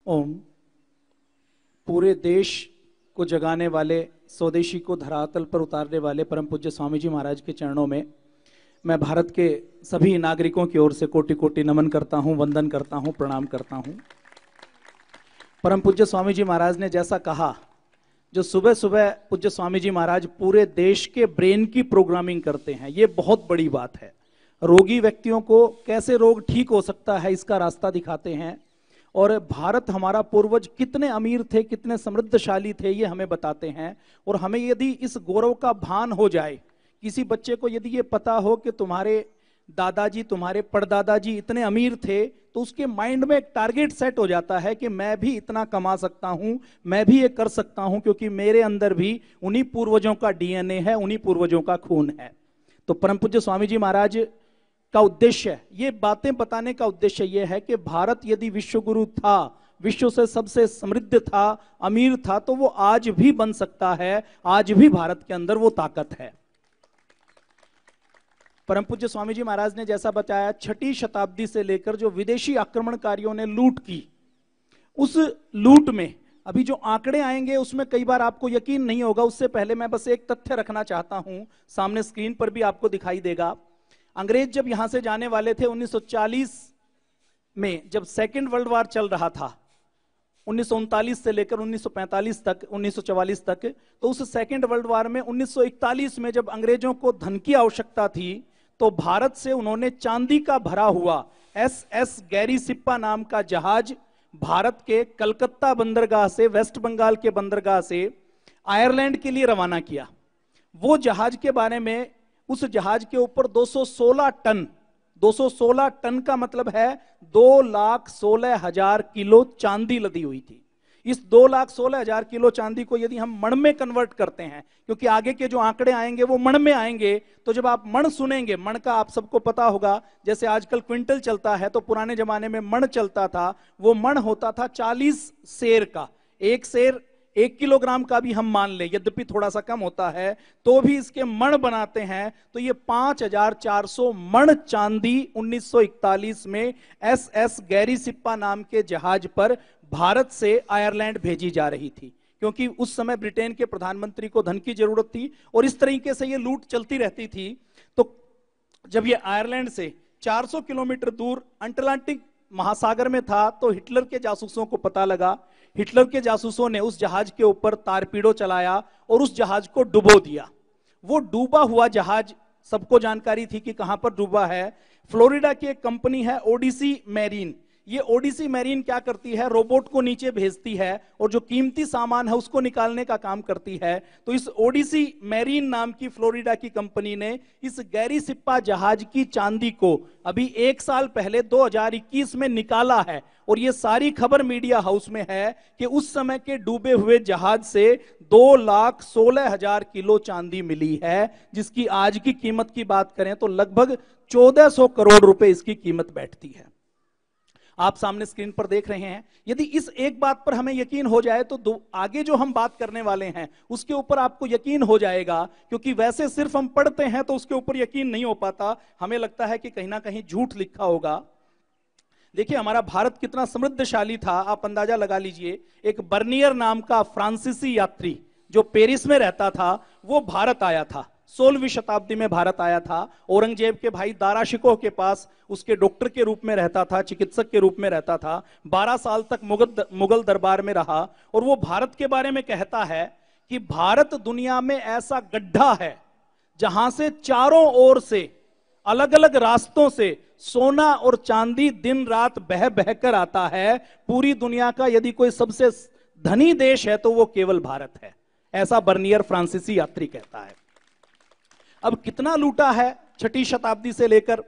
ओम। पूरे देश को जगाने वाले, स्वदेशी को धरातल पर उतारने वाले परम पूज्य स्वामी जी महाराज के चरणों में मैं भारत के सभी नागरिकों की ओर से कोटि कोटि नमन करता हूं, वंदन करता हूं, प्रणाम करता हूं। परम पूज्य स्वामी जी महाराज ने जैसा कहा, जो सुबह सुबह पूज्य स्वामी जी महाराज पूरे देश के ब्रेन की प्रोग्रामिंग करते हैं, ये बहुत बड़ी बात है। रोगी व्यक्तियों को कैसे रोग ठीक हो सकता है, इसका रास्ता दिखाते हैं। और भारत, हमारा पूर्वज कितने अमीर थे, कितने समृद्धशाली थे, ये हमें बताते हैं। और हमें यदि इस गौरव का भान हो जाए, किसी बच्चे को यदि ये पता हो कि तुम्हारे दादाजी, तुम्हारे परदादाजी इतने अमीर थे, तो उसके माइंड में एक टारगेट सेट हो जाता है कि मैं भी इतना कमा सकता हूं, मैं भी ये कर सकता हूं, क्योंकि मेरे अंदर भी उन्हीं पूर्वजों का डीएनए है, उन्हीं पूर्वजों का खून है। तो परम पूज्य स्वामी जी महाराज का उद्देश्य, ये बातें बताने का उद्देश्य ये है कि भारत यदि विश्व गुरु था, विश्व से सबसे समृद्ध था, अमीर था, तो वो आज भी बन सकता है। आज भी भारत के अंदर वो ताकत है। परम पूज्य स्वामी जी महाराज ने जैसा बताया, 6ठी शताब्दी से लेकर जो विदेशी आक्रमणकारियों ने लूट की, उस लूट में अभी जो आंकड़े आएंगे उसमें कई बार आपको यकीन नहीं होगा। उससे पहले मैं बस एक तथ्य रखना चाहता हूं, सामने स्क्रीन पर भी आपको दिखाई देगा। अंग्रेज जब यहां से जाने वाले थे 1940 में, जब सेकेंड वर्ल्ड वॉर चल रहा था 1939 से लेकर 1945 तक, 1944 तक, तो उस सेकेंड वर्ल्ड वॉर में 1941 में जब अंग्रेजों को धन की आवश्यकता थी, तो भारत से उन्होंने चांदी का भरा हुआ SS गैरी सिप्पा नाम का जहाज भारत के कलकत्ता बंदरगाह से, वेस्ट बंगाल के बंदरगाह से आयरलैंड के लिए रवाना किया। वो जहाज के बारे में, उस जहाज के ऊपर 216 टन, 216 टन का मतलब है 2,16,000 किलो चांदी लदी हुई थी। इस 2,16,000 किलो चांदी को यदि हम मण में कन्वर्ट करते हैं, क्योंकि आगे के जो आंकड़े आएंगे वो मण में आएंगे, तो जब आप मण सुनेंगे, मण का आप सबको पता होगा, जैसे आजकल क्विंटल चलता है, तो पुराने जमाने में मण चलता था। वो मण होता था 40 सेर का। एक सेर 1 किलोग्राम का भी हम मान लें, यद्यपि थोड़ा सा कम होता है, तो भी इसके मण बनाते हैं। तो ये 5,400 मण चांदी 1941 में SS गैरी सिप्पा नाम के जहाज पर भारत से आयरलैंड भेजी जा रही थी, क्योंकि उस समय ब्रिटेन के प्रधानमंत्री को धन की जरूरत थी और इस तरीके से ये लूट चलती रहती थी। तो जब ये आयरलैंड से 400 किलोमीटर दूर अटलांटिक महासागर में था, तो हिटलर के जासूसों को पता लगा। हिटलर के जासूसों ने उस जहाज के ऊपर तारपीड़ो चलाया और उस जहाज को डुबो दिया। वो डूबा हुआ जहाज, सबको जानकारी थी कि कहां पर डूबा है। फ्लोरिडा की एक कंपनी है ओडिसी मैरीन। ये ओडिसी मैरीन क्या करती है, रोबोट को नीचे भेजती है और जो कीमती सामान है उसको निकालने का काम करती है। तो इस ओडिसी मैरीन नाम की फ्लोरिडा की कंपनी ने इस गैरी सिप्पा जहाज की चांदी को अभी 1 साल पहले 2021 में निकाला है। और ये सारी खबर मीडिया हाउस में है कि उस समय के डूबे हुए जहाज से 2,16,000 किलो चांदी मिली है, जिसकी आज की कीमत की बात करें तो लगभग 1,400 करोड़ रुपए इसकी कीमत बैठती है। आप सामने स्क्रीन पर देख रहे हैं। यदि इस एक बात पर हमें यकीन हो जाए, तो आगे जो हम बात करने वाले हैं उसके ऊपर आपको यकीन हो जाएगा, क्योंकि वैसे सिर्फ हम पढ़ते हैं तो उसके ऊपर यकीन नहीं हो पाता। हमें लगता है कि कहीं ना कहीं झूठ लिखा होगा। देखिए हमारा भारत कितना समृद्धशाली था, आप अंदाजा लगा लीजिए। एक बर्नियर नाम का फ्रांसीसी यात्री जो पेरिस में रहता था, वो भारत आया था, 16वीं शताब्दी में भारत आया था। औरंगजेब के भाई दारा शिकोह के पास उसके डॉक्टर के रूप में रहता था, चिकित्सक के रूप में रहता था। 12 साल तक मुगल दरबार में रहा और वो भारत के बारे में कहता है कि भारत दुनिया में ऐसा गड्ढा है जहां से चारों ओर से, अलग अलग रास्तों से सोना और चांदी दिन रात बह बहकर आता है। पूरी दुनिया का यदि कोई सबसे धनी देश है तो वो केवल भारत है, ऐसा बर्नियर फ्रांसीसी यात्री कहता है। अब कितना लूटा है 6ठी शताब्दी से लेकर,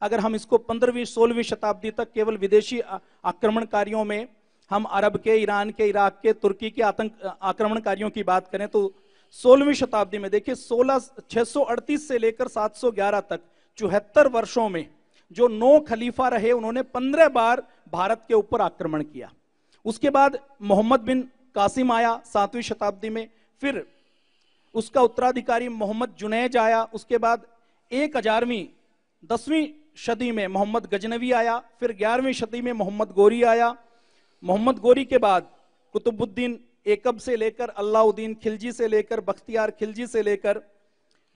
अगर हम इसको 15वीं 16वीं शताब्दी तक केवल विदेशी आक्रमणकारियों में, हम अरब के, ईरान के, इराक के, तुर्की के आक्रमणकारियों की बात करें, तो 16वीं शताब्दी में देखिए 638 से लेकर 711 तक 74 वर्षों में जो 9 खलीफा रहे, उन्होंने 15 बार भारत के ऊपर आक्रमण किया। उसके बाद मोहम्मद बिन कासिम आया 7वीं शताब्दी में, फिर उसका उत्तराधिकारी मोहम्मद जुनैज आया। उसके बाद 10वीं सदी में मोहम्मद गजनवी आया, फिर 11वीं सदी में मोहम्मद गोरी आया, मोहम्मद गोरी के बाद कुतुबुद्दीन एकब से लेकर अलाउद्दीन खिलजी से लेकर बख्तियार खिलजी से लेकर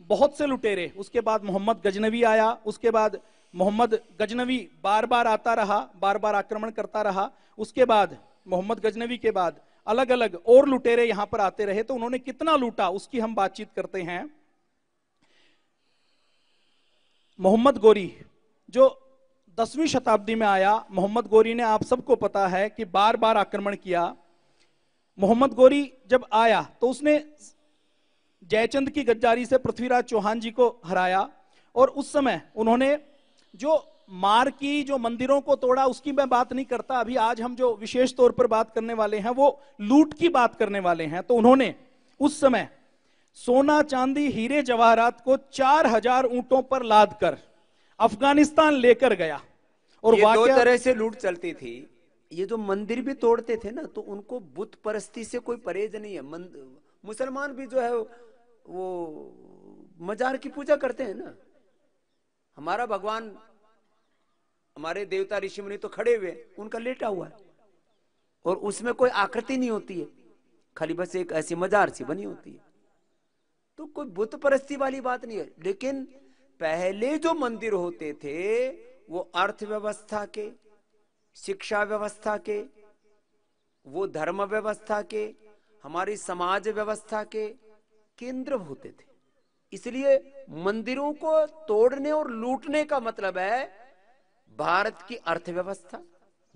बहुत से लुटेरे, उसके बाद मोहम्मद गजनवी आया, उसके बाद मोहम्मद गजनवी बार बार आता रहा, बार बार आक्रमण करता रहा, उसके बाद मोहम्मद गजनवी के बाद अलग अलग और लुटेरे यहां पर आते रहे। तो उन्होंने कितना लूटा उसकी हम बातचीत करते हैं। मोहम्मद गोरी जो 10वीं शताब्दी में आया, मोहम्मद गोरी ने, आप सबको पता है कि बार बार आक्रमण किया। मोहम्मद गोरी जब आया तो उसने जयचंद की गद्दारी से पृथ्वीराज चौहान जी को हराया, और उस समय उन्होंने जो मार की, जो मंदिरों को तोड़ा, उसकी मैं बात नहीं करता। अभी आज हम जो विशेष तौर पर बात करने वाले हैं वो लूट की बात करने वाले हैं। तो उन्होंने उस समय सोना चांदी हीरे जवाहरात को 4000 ऊंटों पर लाद कर अफगानिस्तान लेकर गया। और ये दो तरह से लूट चलती थी। ये जो मंदिर भी तोड़ते थे ना, तो उनको बुत परस्ती से कोई परहेज नहीं है। मुसलमान भी जो है वो मजार की पूजा करते हैं ना। हमारा भगवान, हमारे देवता ऋषि मुनि तो खड़े हुए, उनका लेटा हुआ है, और उसमें कोई आकृति नहीं होती है, खाली बस एक ऐसी मजार सी बनी होती है। तो कोई बुत परस्ती वाली बात नहीं है। लेकिन पहले जो मंदिर होते थे वो अर्थव्यवस्था के, शिक्षा व्यवस्था के, वो धर्म व्यवस्था के, हमारी समाज व्यवस्था के केंद्र होते थे। इसलिए मंदिरों को तोड़ने और लूटने का मतलब है भारत की अर्थव्यवस्था,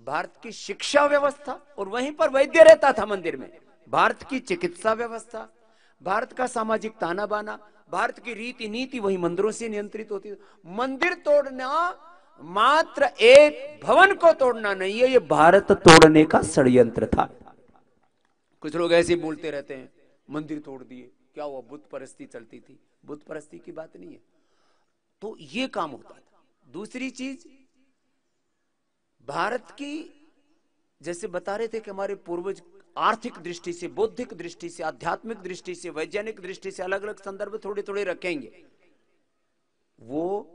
भारत की शिक्षा व्यवस्था, और वहीं पर वैद्य रहता था मंदिर में, भारत की चिकित्सा व्यवस्था, भारत का सामाजिक ताना बाना, भारत की रीति नीति वही मंदिरों से नियंत्रित होती है। मंदिर तोड़ना मात्र एक भवन को तोड़ना नहीं है, ये भारत तोड़ने का षड्यंत्र था। कुछ लोग ऐसे बोलते रहते हैं मंदिर तोड़ दिए, क्या हुआ, बुत परस्ती चलती थी। बुत परस्ती की बात नहीं है। तो ये काम होता था। दूसरी चीज, भारत की, जैसे बता रहे थे कि हमारे पूर्वज आर्थिक दृष्टि से, बौद्धिक दृष्टि से, आध्यात्मिक दृष्टि से, वैज्ञानिक दृष्टि से अलग अलग संदर्भ थोड़े थोड़े रखेंगे। वो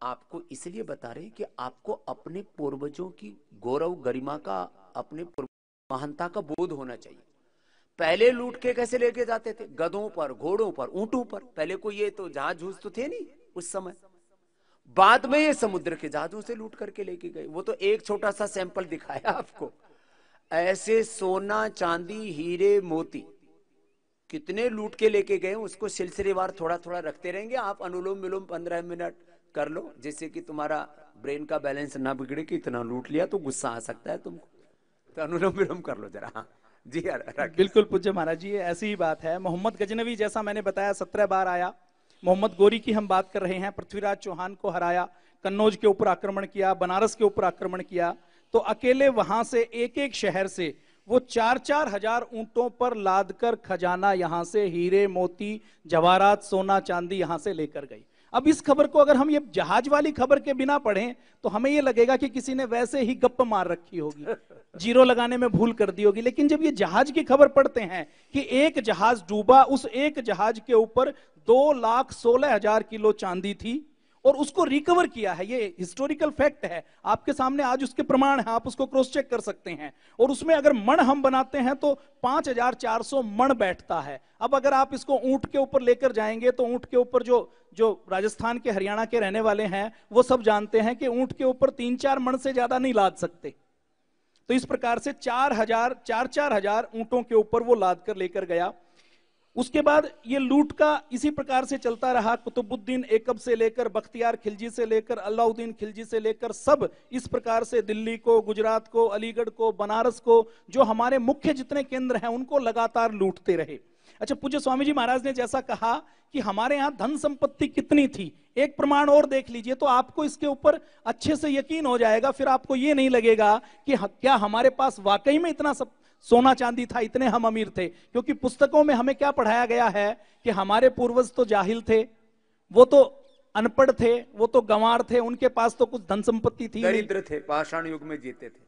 आपको इसलिए बता रहे हैं कि आपको अपने पूर्वजों की गौरव गरिमा का, अपने महानता का बोध होना चाहिए। पहले लूट के कैसे लेके जाते थे? गधों पर, घोड़ों पर, ऊंटों पर। पहले कोई ये तो जहाज जूझ तो थे नहीं उस समय। बाद में ये समुद्र के जहाजों से लूट करके लेके गए। वो तो एक छोटा सा सैंपल दिखाया आपको। ऐसे सोना चांदी हीरे मोती कितने लूट के लेके गए, उसको सिलसिलेवार थोड़ा थोड़ा रखते रहेंगे। आप अनुलोम विलोम 15 मिनट कर लो, जिससे कि तुम्हारा ब्रेन का बैलेंस ना बिगड़े कि इतना लूट लिया तो गुस्सा आ सकता है तुमको। तो अनुलोम विलोम कर लो जरा। हाँ जी यार, बिल्कुल पूज्य महाराज जी, ऐसी ही बात है। मोहम्मद गजनवी जैसा मैंने बताया 17 बार आया। मोहम्मद गोरी की हम बात कर रहे हैं, पृथ्वीराज चौहान को हराया, कन्नौज के ऊपर आक्रमण किया, बनारस के ऊपर आक्रमण किया। तो अकेले वहां से एक एक शहर से वो 4-4 हजार ऊंटों पर लाद कर खजाना यहां से, हीरे मोती जवाहरात सोना चांदी यहां से लेकर गई। अब इस खबर को अगर हम ये जहाज वाली खबर के बिना पढ़ें तो हमें ये लगेगा कि किसी ने वैसे ही गप्प मार रखी होगी, जीरो लगाने में भूल कर दी होगी। लेकिन जब ये जहाज की खबर पढ़ते हैं कि एक जहाज डूबा, उस एक जहाज के ऊपर 2,16,000 किलो चांदी थी और उसको रिकवर किया है, ये हिस्टोरिकल फैक्ट है आपके सामने, आज उसके प्रमाण है, आप उसको क्रॉस चेक कर सकते हैं। और उसमें अगर मण हम बनाते हैं तो 5,400 मण बैठता है। अब अगर आप इसको ऊंट के ऊपर लेकर जाएंगे तो ऊंट के ऊपर जो राजस्थान के, हरियाणा के रहने वाले हैं वो सब जानते हैं कि ऊंट के ऊपर 3-4 मण से ज्यादा नहीं लाद सकते। तो इस प्रकार से 4,000 ऊंटों के ऊपर वो लाद कर लेकर गया। उसके बाद ये लूट का इसी प्रकार से चलता रहा। कुतुबुद्दीन एकब से लेकर, बख्तियार खिलजी से लेकर, अलाउद्दीन खिलजी से लेकर, सब इस प्रकार से दिल्ली को, गुजरात को, अलीगढ़ को, बनारस को, जो हमारे मुख्य जितने केंद्र हैं उनको लगातार लूटते रहे। अच्छा, पूज्य स्वामी जी महाराज ने जैसा कहा कि हमारे यहां धन संपत्ति कितनी थी, एक प्रमाण और देख लीजिए तो आपको इसके ऊपर अच्छे से यकीन हो जाएगा। फिर आपको ये नहीं लगेगा कि क्या हमारे पास वाकई में इतना सब सोना चांदी था, इतने हम अमीर थे। क्योंकि पुस्तकों में हमें क्या पढ़ाया गया है कि हमारे पूर्वज तो जाहिल थे, वो तो अनपढ़ थे, वो तो गंवार थे, उनके पास तो कुछ धन संपत्ति थी, दरिद्र थे, पाषाण युग में जीते थे,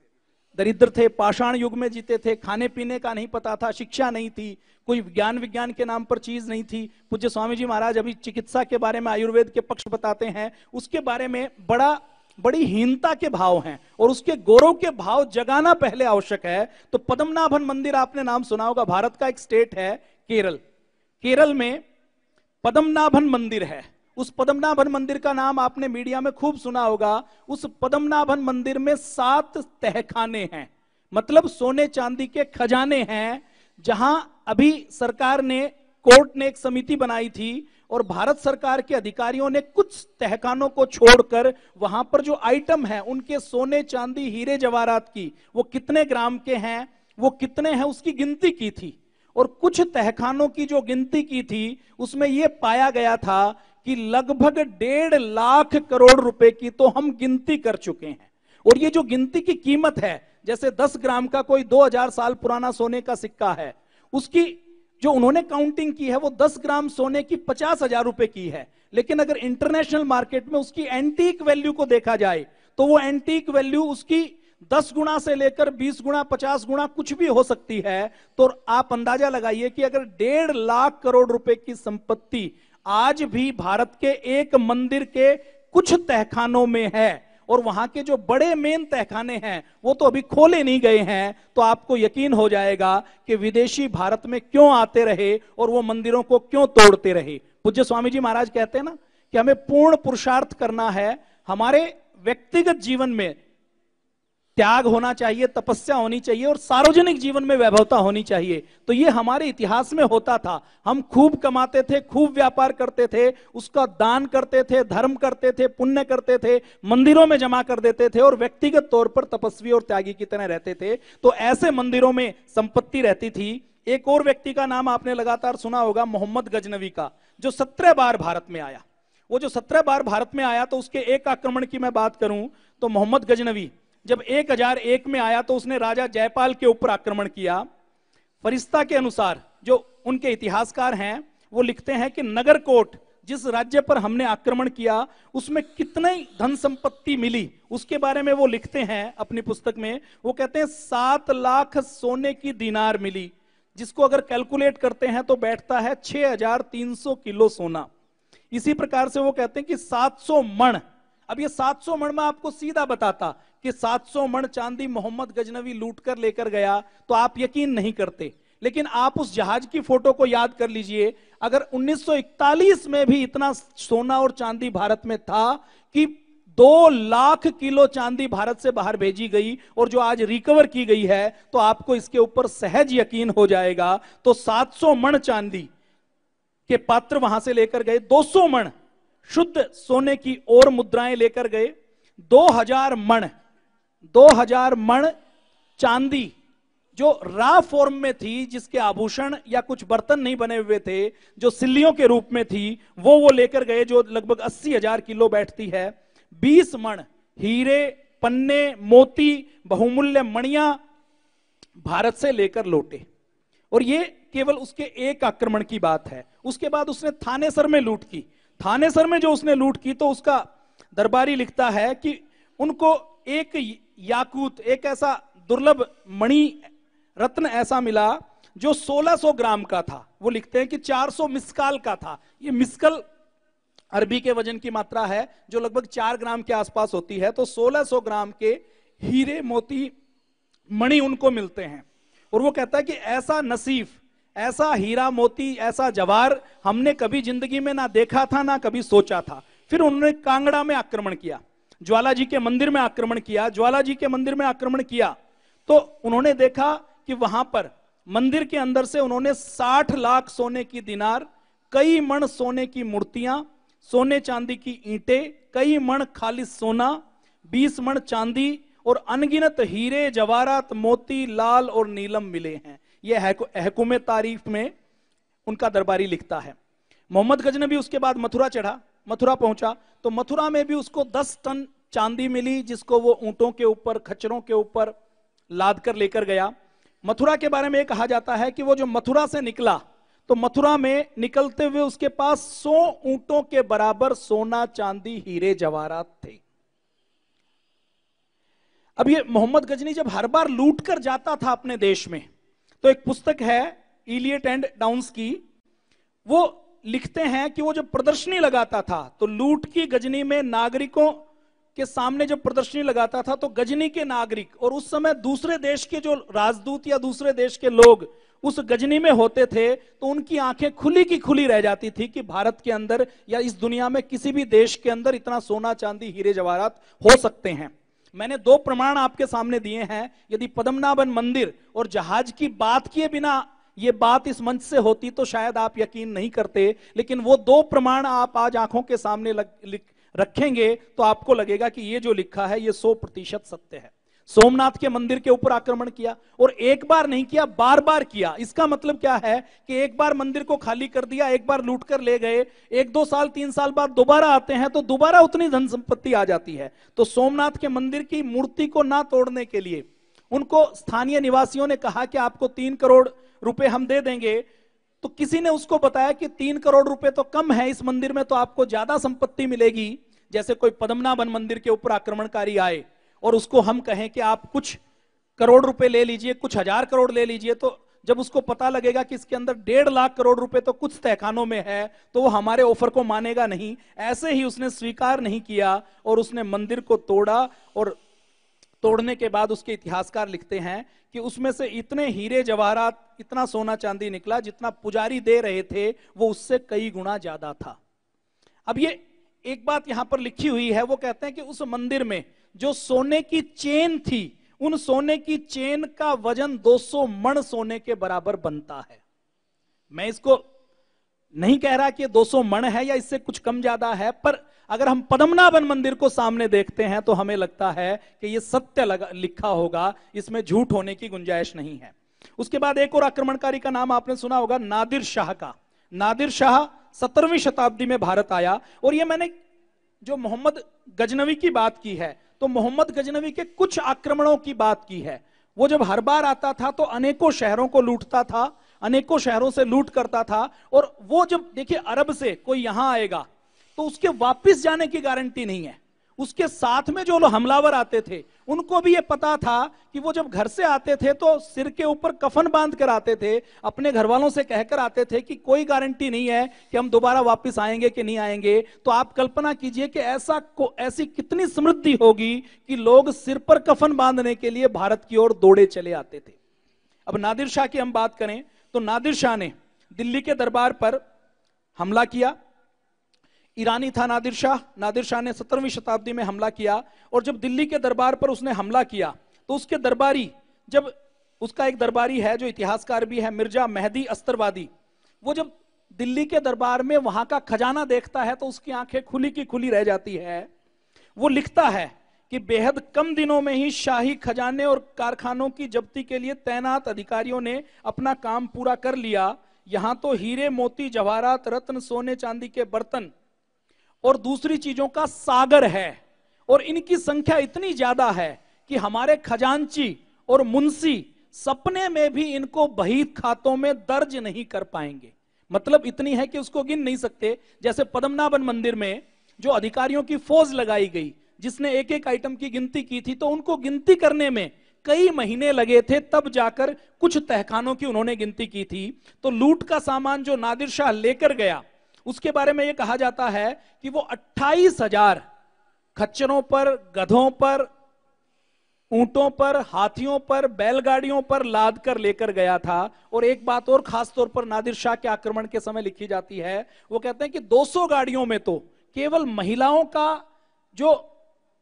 दरिद्र थे, पाषाण युग में जीते थे, खाने पीने का नहीं पता था, शिक्षा नहीं थी, कोई विज्ञान के नाम पर चीज नहीं थी। पूज्य स्वामी जी महाराज अभी चिकित्सा के बारे में, आयुर्वेद के पक्ष बताते हैं, उसके बारे में बड़ा बड़ी हीनता के भाव हैं और उसके गौरव के भाव जगाना पहले आवश्यक है। तो पद्मनाभन मंदिर आपने नाम सुना होगा, भारत का एक स्टेट है केरल, केरल में पद्मनाभन मंदिर है। उस पद्मनाभन मंदिर का नाम आपने मीडिया में खूब सुना होगा। उस पद्मनाभन मंदिर में 7 तहखाने हैं, मतलब सोने चांदी के खजाने हैं, जहां अभी सरकार ने, कोर्ट ने एक समिति बनाई थी और भारत सरकार के अधिकारियों ने कुछ तहखानों को छोड़कर वहां पर जो आइटम है उनके सोने चांदी हीरे जवाहरात की, वो कितने ग्राम के हैं, वो कितने हैं, उसकी गिनती की थी। और कुछ तहखानों की जो गिनती की थी उसमें यह पाया गया था कि लगभग 1.5 लाख करोड़ रुपए की तो हम गिनती कर चुके हैं। और ये जो गिनती की कीमत है, जैसे 10 ग्राम का कोई 2000 साल पुराना सोने का सिक्का है, उसकी जो उन्होंने काउंटिंग की है वो 10 ग्राम सोने की 50,000 रुपए की है। लेकिन अगर इंटरनेशनल मार्केट में उसकी एंटीक वैल्यू को देखा जाए तो वो एंटीक वैल्यू उसकी 10 गुना से लेकर 20 गुना 50 गुना कुछ भी हो सकती है। तो आप अंदाजा लगाइए कि अगर 1.5 लाख करोड़ रुपए की संपत्ति आज भी भारत के एक मंदिर के कुछ तहखानों में है और वहां के जो बड़े मेन तहखाने हैं वो तो अभी खोले नहीं गए हैं, तो आपको यकीन हो जाएगा कि विदेशी भारत में क्यों आते रहे और वो मंदिरों को क्यों तोड़ते रहे। पूज्य स्वामी जी महाराज कहते हैं ना कि हमें पूर्ण पुरुषार्थ करना है, हमारे व्यक्तिगत जीवन में त्याग होना चाहिए, तपस्या होनी चाहिए और सार्वजनिक जीवन में वैभवता होनी चाहिए। तो ये हमारे इतिहास में होता था। हम खूब कमाते थे, खूब व्यापार करते थे, उसका दान करते थे, धर्म करते थे, पुण्य करते थे, मंदिरों में जमा कर देते थे और व्यक्तिगत तौर पर तपस्वी और त्यागी की तरह रहते थे। तो ऐसे मंदिरों में संपत्ति रहती थी। एक और व्यक्ति का नाम आपने लगातार सुना होगा, मोहम्मद गजनवी का, जो 17 बार भारत में आया। वो जो 17 बार भारत में आया, तो उसके एक आक्रमण की मैं बात करूं तो मोहम्मद गजनवी जब 1001 में आया तो उसने राजा जयपाल के ऊपर आक्रमण किया। फरिश्ता के अनुसार, जो उनके इतिहासकार हैं, वो लिखते हैं कि नगरकोट, जिस राज्य पर हमने आक्रमण किया, उसमें कितनी धन संपत्ति मिली, उसके बारे में वो लिखते हैं अपनी पुस्तक में। वो कहते हैं 7 लाख सोने की दीनार मिली, जिसको अगर कैलकुलेट करते हैं तो बैठता है 6300 किलो सोना। इसी प्रकार से वो कहते हैं कि 700 मण, अब ये 700 मण में आपको सीधा बताता कि 700 मण चांदी मोहम्मद गजनवी लूट कर लेकर गया तो आप यकीन नहीं करते। लेकिन आप उस जहाज की फोटो को याद कर लीजिए, अगर 1941 में भी इतना सोना और चांदी भारत में था कि 2 लाख किलो चांदी भारत से बाहर भेजी गई और जो आज रिकवर की गई है, तो आपको इसके ऊपर सहज यकीन हो जाएगा। तो 700 मण चांदी के पात्र वहां से लेकर गए, 200 मण शुद्ध सोने की और मुद्राएं लेकर गए, 2000 मण चांदी जो रा फॉर्म में थी, जिसके आभूषण या कुछ बर्तन नहीं बने हुए थे, जो सिल्लियों के रूप में थी, वो लेकर गए, जो लगभग 80,000 किलो बैठती है। 20 मण हीरे, पन्ने, मोती, बहुमूल्य मणियां भारत से लेकर लौटे। और ये केवल उसके एक आक्रमण की बात है। उसके बाद उसने थानेसर में लूट की। थानेसर में जो उसने लूट की, तो उसका दरबारी लिखता है कि उनको एक याकूत, एक ऐसा दुर्लभ मणि रत्न ऐसा मिला जो 1600 ग्राम का था। वो लिखते हैं कि 400 मिस्काल का था। ये मिस्कल अरबी के वजन की मात्रा है, जो लगभग 4 ग्राम के आसपास होती है। तो 1600 ग्राम के हीरे, मोती, मणि उनको मिलते हैं। और वो कहता है कि ऐसा नसीब, ऐसा हीरा मोती, ऐसा जवाहर हमने कभी जिंदगी में ना देखा था, ना कभी सोचा था। फिर उन्होंने कांगड़ा में आक्रमण किया, ज्वाला जी के मंदिर में आक्रमण किया। ज्वाला जी के मंदिर में आक्रमण किया तो उन्होंने देखा कि वहां पर मंदिर के अंदर से उन्होंने 60 लाख सोने की दीनार, कई मण सोने की मूर्तियां, सोने चांदी की ईंटें, कई मण खालिस सोना, 20 मण चांदी और अनगिनत हीरे, जवाहरात, मोती, लाल और नीलम मिले हैं। यह हुक्म तारीफ में उनका दरबारी लिखता है। मोहम्मद गजनबी उसके बाद मथुरा चढ़ा, मथुरा पहुंचा, तो मथुरा में भी उसको 10 टन चांदी मिली, जिसको वो ऊंटों के ऊपर, खच्चरों के ऊपर लाद कर लेकर गया। मथुरा के बारे में यह कहा जाता है कि वो जो मथुरा से निकला, तो मथुरा में निकलते हुए उसके पास 100 ऊंटों के बराबर सोना, चांदी, हीरे, जवाहरात थे। अब ये मोहम्मद गजनी जब हर बार लूट कर जाता था अपने देश में, तो एक पुस्तक है इलियट एंड डाउन्स की, वो लिखते हैं कि वो जब प्रदर्शनी लगाता था तो लूट की गजनी में नागरिकों के सामने जब प्रदर्शनी लगाता था तो गजनी के नागरिक और उस समय दूसरे देश के जो राजदूत या दूसरे देश के लोग उस गजनी में होते थे तो उनकी आंखें खुली की खुली रह जाती थी कि भारत के अंदर या इस दुनिया में किसी भी देश के अंदर इतना सोना चांदी हीरे जवाहरात हो सकते हैं। मैंने 2 प्रमाण आपके सामने दिए हैं। यदि पद्मनाभन मंदिर और जहाज की बात किए बिना ये बात इस मंच से होती तो शायद आप यकीन नहीं करते, लेकिन वो 2 प्रमाण आप आज आंखों के सामने रखेंगे तो आपको लगेगा कि ये जो लिखा है ये 100% सत्य है। सोमनाथ के मंदिर के ऊपर आक्रमण किया और एक बार नहीं किया, बार बार किया। इसका मतलब क्या है कि एक बार मंदिर को खाली कर दिया, एक बार लूट कर ले गए, 1-2 साल 3 साल बाद दोबारा आते हैं तो दोबारा उतनी धन संपत्ति आ जाती है। तो सोमनाथ के मंदिर की मूर्ति को ना तोड़ने के लिए उनको स्थानीय निवासियों ने कहा कि आपको 3 करोड़ रुपए हम दे देंगे। तो किसी ने उसको बताया कि 3 करोड़ रुपए तो कम है, इस मंदिर में तो आपको ज्यादा संपत्ति मिलेगी। जैसे कोई पद्मनाभन मंदिर के ऊपर आक्रमणकारी आए और उसको हम कहें कि आप कुछ करोड़ रुपए ले लीजिए, कुछ 1000 करोड़ ले लीजिए, तो जब उसको पता लगेगा कि इसके अंदर 1.5 लाख करोड़ रुपए तो कुछ तहखानों में है तो वो हमारे ऑफर को मानेगा नहीं। ऐसे ही उसने स्वीकार नहीं किया और उसने मंदिर को तोड़ा और तोड़ने के बाद उसके इतिहासकार लिखते हैं कि उसमें से इतने हीरे जवाहरात, इतना सोना चांदी निकला जितना पुजारी दे रहे थे वो उससे कई गुना ज्यादा था। अब ये एक बात यहां पर लिखी हुई है, वो कहते हैं कि उस मंदिर में जो सोने की चेन थी, उन सोने की चेन का वजन 200 मण सोने के बराबर बनता है। मैं इसको नहीं कह रहा कि 200 मण है या इससे कुछ कम ज्यादा है, पर अगर हम पद्मनाभन मंदिर को सामने देखते हैं तो हमें लगता है कि यह सत्य लिखा होगा, इसमें झूठ होने की गुंजाइश नहीं है। उसके बाद एक और आक्रमणकारी का नाम आपने सुना होगा, नादिर शाह का। नादिर शाह 17वीं शताब्दी में भारत आया। और ये मैंने जो मोहम्मद गजनवी की बात की है तो मोहम्मद गजनवी के कुछ आक्रमणों की बात की है। वो जब हर बार आता था तो अनेकों शहरों को लूटता था, अनेकों शहरों से लूट करता था। और वो जब देखिए अरब से कोई यहां आएगा तो उसके वापस जाने की गारंटी नहीं है। उसके साथ में जो लोग हमलावर आते थे उनको भी ये पता था कि वो जब घर से आते थे तो सिर के ऊपर कफन बांध कर आते थे, अपने घर वालों से कहकर आते थे कि कोई गारंटी नहीं है कि हम दोबारा वापस आएंगे कि नहीं आएंगे। तो आप कल्पना कीजिए कि ऐसी कितनी समृद्धि होगी कि लोग सिर पर कफन बांधने के लिए भारत की ओर दौड़े चले आते थे। अब नादिर शाह की हम बात करें तो नादिर शाह ने दिल्ली के दरबार पर हमला किया। ईरानी था नादिर शाह। नादिर शाह ने 17वीं शताब्दी में हमला किया और जब दिल्ली के दरबार पर उसने हमला किया तो उसके दरबारी, जब उसका एक दरबारी है जो इतिहासकार भी है, मिर्जा मेहदी अस्तरवादी, वो जब दिल्ली के दरबार में वहां का खजाना देखता है तो उसकी आंखें खुली की खुली रह जाती है। वो लिखता है कि बेहद कम दिनों में ही शाही खजाने और कारखानों की जब्ती के लिए तैनात अधिकारियों ने अपना काम पूरा कर लिया। यहां तो हीरे मोती जवाहरात रत्न सोने चांदी के बर्तन और दूसरी चीजों का सागर है और इनकी संख्या इतनी ज्यादा है कि हमारे खजांची और मुंशी सपने में भी इनको बहीत खातों में दर्ज नहीं कर पाएंगे। मतलब इतनी है कि उसको गिन नहीं सकते। जैसे पद्मनाभन मंदिर में जो अधिकारियों की फौज लगाई गई जिसने एक एक आइटम की गिनती की थी तो उनको गिनती करने में कई महीने लगे थे, तब जाकर कुछ तहखानों की उन्होंने गिनती की थी। तो लूट का सामान जो नादिर शाह लेकर गया उसके बारे में यह कहा जाता है कि वो 28,000 खच्चरों पर, गधों पर, ऊंटों पर, हाथियों पर, बैलगाड़ियों पर लाद कर लेकर गया था। और एक बात और खास तौर पर नादिर शाह के आक्रमण के समय लिखी जाती है, वो कहते हैं कि 200 गाड़ियों में तो केवल महिलाओं का जो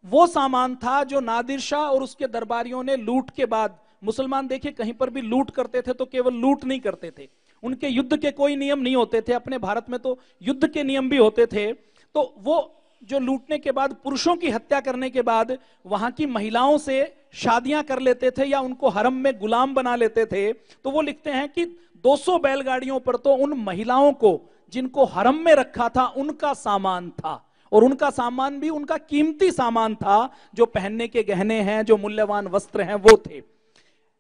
वो सामान था जो नादिर शाह और उसके दरबारियों ने लूट के बाद, मुसलमान देखिए कहीं पर भी लूट करते थे तो केवल लूट नहीं करते थे, उनके युद्ध के कोई नियम नहीं होते थे। अपने भारत में तो युद्ध के नियम भी होते थे। तो वो जो लूटने के बाद, पुरुषों की हत्या करने के बाद वहां की महिलाओं से शादियां कर लेते थे या उनको हरम में गुलाम बना लेते थे। तो वो लिखते हैं कि 200 बैलगाड़ियों पर तो उन महिलाओं को जिनको हरम में रखा था उनका सामान था, और उनका सामान भी उनका कीमती सामान था, जो पहनने के गहने हैं, जो मूल्यवान वस्त्र हैं, वो थे।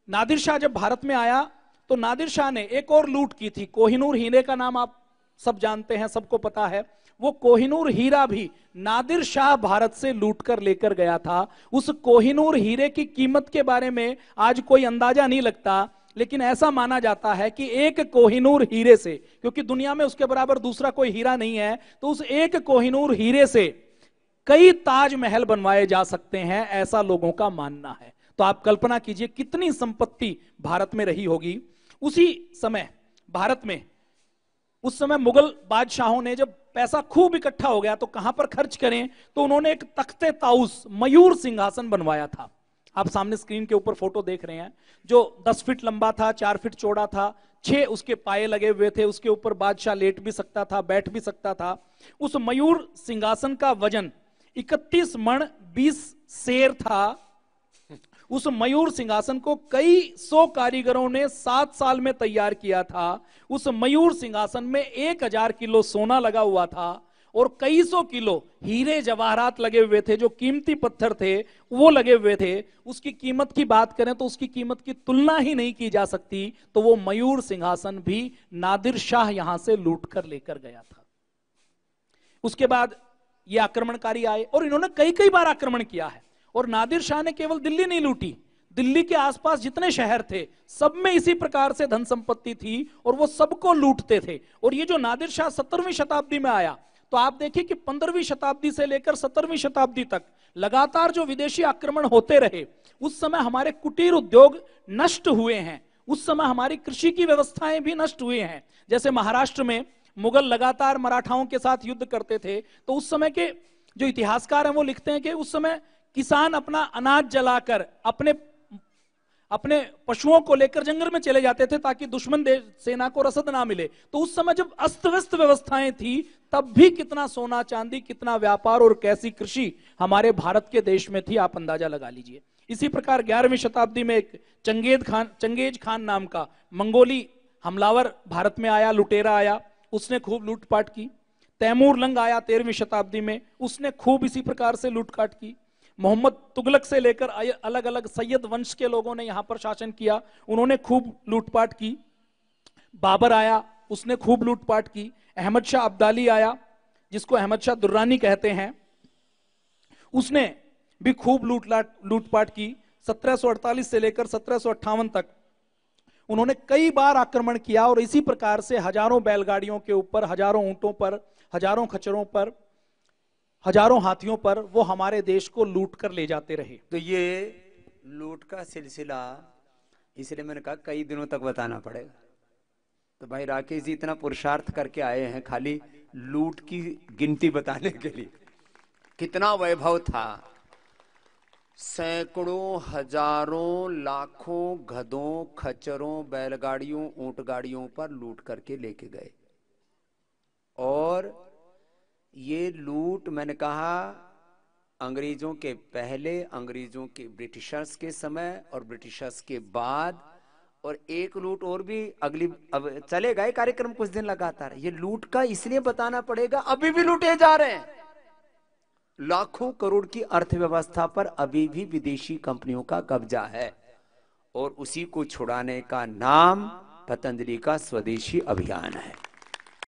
नादिर शाह जब भारत में आया तो नादिर शाह ने एक और लूट की थी। कोहिनूर हीरे का नाम आप सब जानते हैं, सबको पता है। वो कोहिनूर हीरा भी नादिर शाह भारत से लूट कर लेकर गया था। उस कोहिनूर हीरे की कीमत के बारे में आज कोई अंदाजा नहीं लगता, लेकिन ऐसा माना जाता है कि एक कोहिनूर हीरे से, क्योंकि दुनिया में उसके बराबर दूसरा कोई हीरा नहीं है, तो उस एक कोहिनूर हीरे से कई ताजमहल बनवाए जा सकते हैं, ऐसा लोगों का मानना है। तो आप कल्पना कीजिए कितनी संपत्ति भारत में रही होगी उसी समय। भारत में उस समय मुगल बादशाहों ने जब पैसा खूब इकट्ठा हो गया तो कहां पर खर्च करें, तो उन्होंने एक तख्ते ताउस मयूर सिंहासन बनवाया था। आप सामने स्क्रीन के ऊपर फोटो देख रहे हैं, जो 10 फीट लंबा था, 4 फीट चौड़ा था, 6 उसके पाए लगे हुए थे, उसके ऊपर बादशाह लेट भी सकता था, बैठ भी सकता था। उस मयूर सिंहासन का वजन 31 मण 20 सेर था। उस मयूर सिंहासन को कई 100 कारीगरों ने 7 साल में तैयार किया था। उस मयूर सिंहासन में 1000 किलो सोना लगा हुआ था और कई 100 किलो हीरे जवाहरात लगे हुए थे, जो कीमती पत्थर थे वो लगे हुए थे। उसकी कीमत की बात करें तो उसकी कीमत की तुलना ही नहीं की जा सकती। तो वो मयूर सिंहासन भी नादिर शाह यहां से लूट कर लेकर गया था। उसके बाद ये आक्रमणकारी आए और इन्होंने कई कई बार आक्रमण किया है। और नादिर शाह ने केवल दिल्ली नहीं लूटी, दिल्ली के आसपास जितने शहर थे सब में इसी प्रकार से धन संपत्ति थी और वो सबको लूटते थे। और ये जो नादिर शाह 17वीं शताब्दी में आया, तो आप देखिए कि 15वीं शताब्दी से लेकर 17वीं शताब्दी तक लगातार जो विदेशी आक्रमण होते रहे, उस समय हमारे कुटीर उद्योग नष्ट हुए हैं, उस समय हमारी कृषि की व्यवस्थाएं भी नष्ट हुई हैं। जैसे महाराष्ट्र में मुगल लगातार मराठाओं के साथ युद्ध करते थे, तो उस समय के जो इतिहासकार हैं वो लिखते हैं कि उस समय किसान अपना अनाज जलाकर अपने पशुओं को लेकर जंगल में चले जाते थे ताकि दुश्मन सेना को रसद ना मिले। तो उस समय जब अस्त व्यस्त व्यवस्थाएं थी, तब भी कितना सोना चांदी, कितना व्यापार और कैसी कृषि हमारे भारत के देश में थी, आप अंदाजा लगा लीजिए। इसी प्रकार 11वीं शताब्दी में एक चंगेज खान नाम का मंगोली हमलावर भारत में आया, लुटेरा आया, उसने खूब लूटपाट की। तैमूर लंग आया 13वीं शताब्दी में, उसने खूब इसी प्रकार से लूटकाट की। मोहम्मद तुगलक से लेकर अलग अलग सैयद वंश के लोगों ने यहां पर शासन किया, उन्होंने खूब लूटपाट की। बाबर आया, उसने खूब लूटपाट की। अहमद शाह अब्दाली आया, जिसको अहमद शाह दुर्रानी कहते हैं, उसने भी खूब लूटपाट की। 1748 से लेकर 1758 तक उन्होंने कई बार आक्रमण किया और इसी प्रकार से हजारों बैलगाड़ियों के ऊपर, हजारों ऊंटों पर, हजारों खच्चरों पर, हजारों हाथियों पर वो हमारे देश को लूट कर ले जाते रहे। तो ये लूट का सिलसिला इसलिए मैंने कहा कई दिनों तक बताना पड़ेगा। तो भाई राकेश जी इतना पुरुषार्थ करके आए हैं खाली लूट की गिनती बताने के लिए। कितना वैभव था, सैकड़ों, हजारों, लाखों गधों, खच्चरों, बैलगाड़ियों, ऊंट गाड़ियों पर लूट करके लेके गए। और ये लूट मैंने कहा अंग्रेजों के पहले, अंग्रेजों के ब्रिटिशर्स के समय और ब्रिटिशर्स के बाद, और एक लूट और भी अगली, अब चलेगा ये कार्यक्रम कुछ दिन लगातार। ये लूट का इसलिए बताना पड़ेगा, अभी भी लूटे जा रहे हैं। लाखों करोड़ की अर्थव्यवस्था पर अभी भी विदेशी कंपनियों का कब्जा है और उसी को छुड़ाने का नाम पतंजलि का स्वदेशी अभियान है।